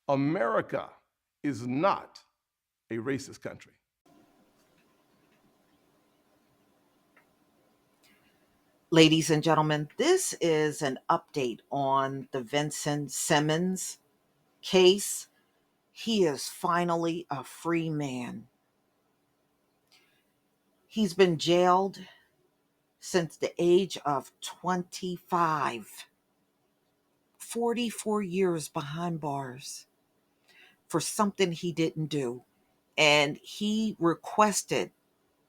America is not a racist country. Ladies and gentlemen, this is an update on the Vincent Simmons case. He is finally a free man. He's been jailed since the age of 25, 44 years behind bars for something he didn't do. And he requested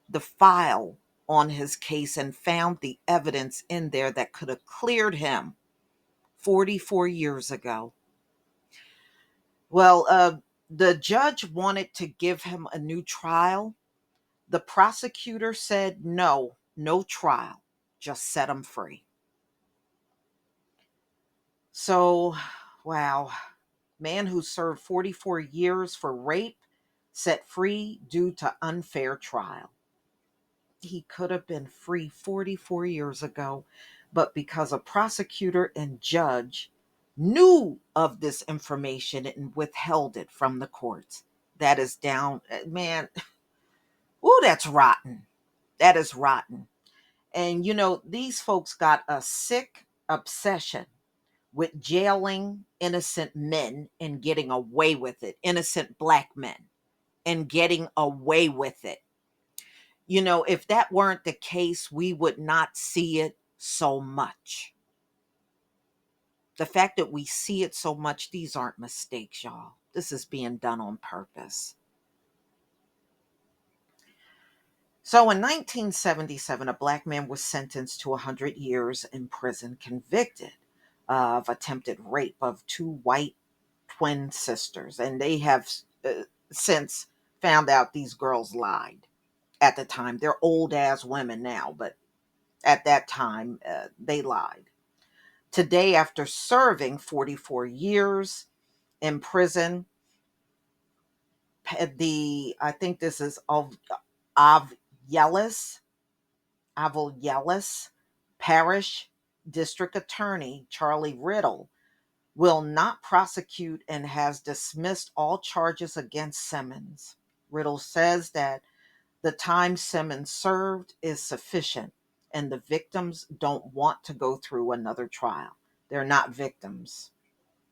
the file on his case and found the evidence in there that could have cleared him 44 years ago. Well, the judge wanted to give him a new trial. The prosecutor said no, no trial, just set him free. So, wow, man who served 44 years for rape set free due to unfair trial. He could have been free 44 years ago, but because a prosecutor and judge knew of this information and withheld it from the courts. That is down, man. Ooh, that's rotten. That is rotten. And these folks got a sick obsession with jailing innocent men and getting away with it, innocent black men and getting away with it. If that weren't the case, we would not see it so much. The fact that we see it so much, these aren't mistakes, y'all. This is being done on purpose. So in 1977, a black man was sentenced to 100 years in prison, convicted of attempted rape of two white twin sisters. And they have since found out these girls lied at the time. They're old ass women now, but at that time, they lied. Today, after serving 44 years in prison, I think this is Avyelis, Avyelis Parish District Attorney Charlie Riddle will not prosecute and has dismissed all charges against Simmons. Riddle says that the time Simmons served is sufficient and the victims don't want to go through another trial. They're not victims.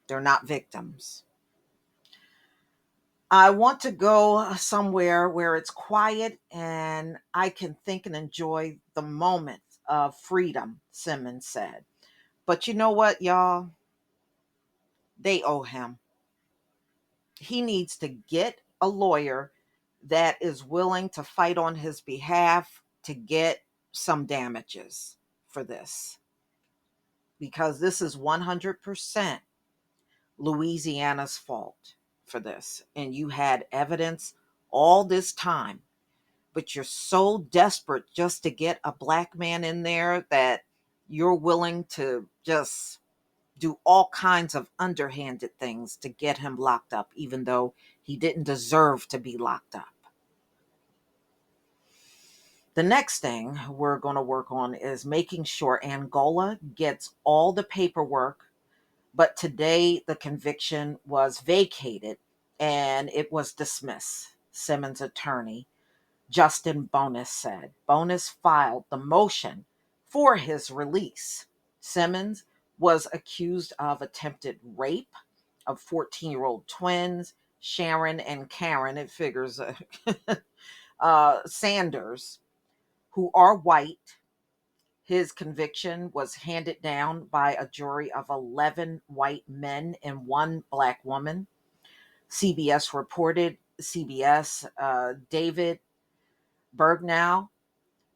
They're not victims. I want to go somewhere where it's quiet and I can think and enjoy the moment of freedom, Simmons said. But you know what, y'all? They owe him. He needs to get a lawyer that is willing to fight on his behalf to get some damages for this. Because this is 100% Louisiana's fault for this. And you had evidence all this time, but you're so desperate just to get a black man in there that you're willing to just do all kinds of underhanded things to get him locked up, even though he didn't deserve to be locked up. The next thing we're going to work on is making sure Angola gets all the paperwork, but today the conviction was vacated and it was dismissed. Simmons' attorney, Justin Bonus, said. Bonus filed the motion for his release. Simmons was accused of attempted rape of 14-year-old twins, Sharon and Karen, it figures, Sanders, who are white. His conviction was handed down by a jury of 11 white men and one black woman. CBS, David Bergnow,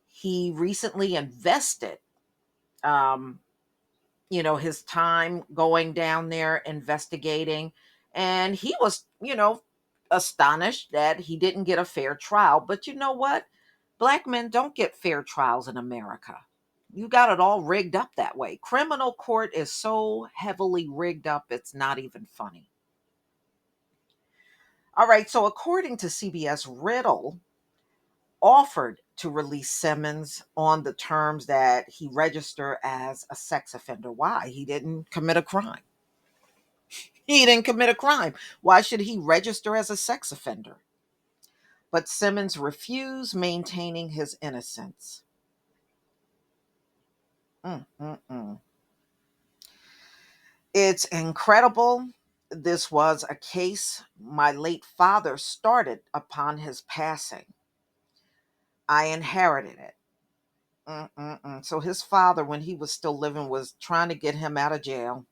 he recently invested, um, his time going down there investigating. And he was, astonished that he didn't get a fair trial. But you know what? Black men don't get fair trials in America. You got it all rigged up that way. Criminal court is so heavily rigged up, it's not even funny. All right, so according to CBS, Riddle offered to release Simmons on the terms that he register as a sex offender. Why? He didn't commit a crime. He didn't commit a crime. Why should he register as a sex offender? But Simmons refused, maintaining his innocence. Mm-mm-mm. It's incredible. This was a case my late father started upon his passing. I inherited it. Mm-mm-mm. So his father, when he was still living, was trying to get him out of jail.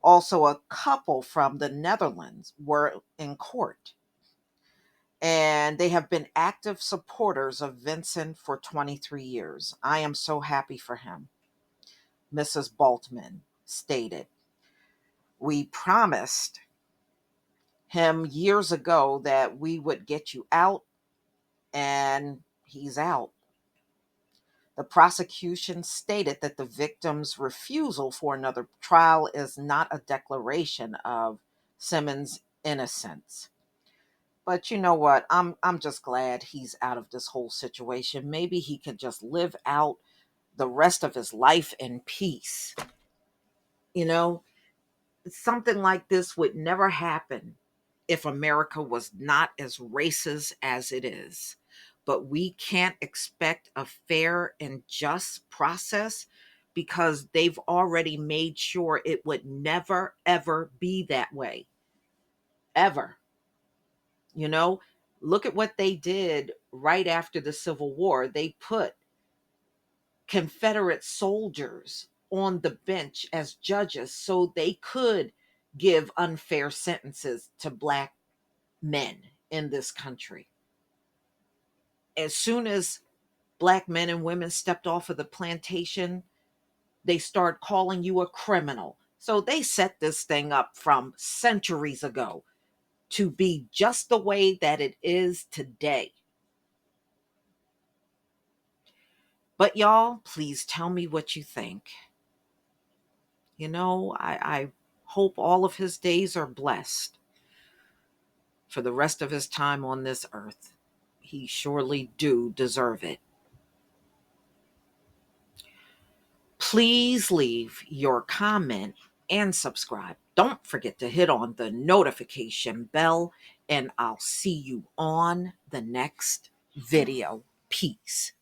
Also, a couple from the Netherlands were in court, and they have been active supporters of Vincent for 23 years. I am so happy for him. Mrs. Baltman stated, "We promised him years ago that we would get you out, and he's out." The prosecution stated that the victim's refusal for another trial is not a declaration of Simmons' innocence. But you know what? I'm just glad he's out of this whole situation. Maybe he could just live out the rest of his life in peace. You know, something like this would never happen if America was not as racist as it is. But we can't expect a fair and just process because they've already made sure it would never, ever be that way. Ever. You know, look at what they did right after the Civil War. They put Confederate soldiers on the bench as judges so they could give unfair sentences to black men in this country. As soon as black men and women stepped off of the plantation, they start calling you a criminal. So they set this thing up from centuries ago to be just the way that it is today. But y'all, please tell me what you think. I hope all of his days are blessed for the rest of his time on this earth. He surely do deserve it. Please leave your comment and subscribe. Don't forget to hit on the notification bell, and I'll see you on the next video. Peace.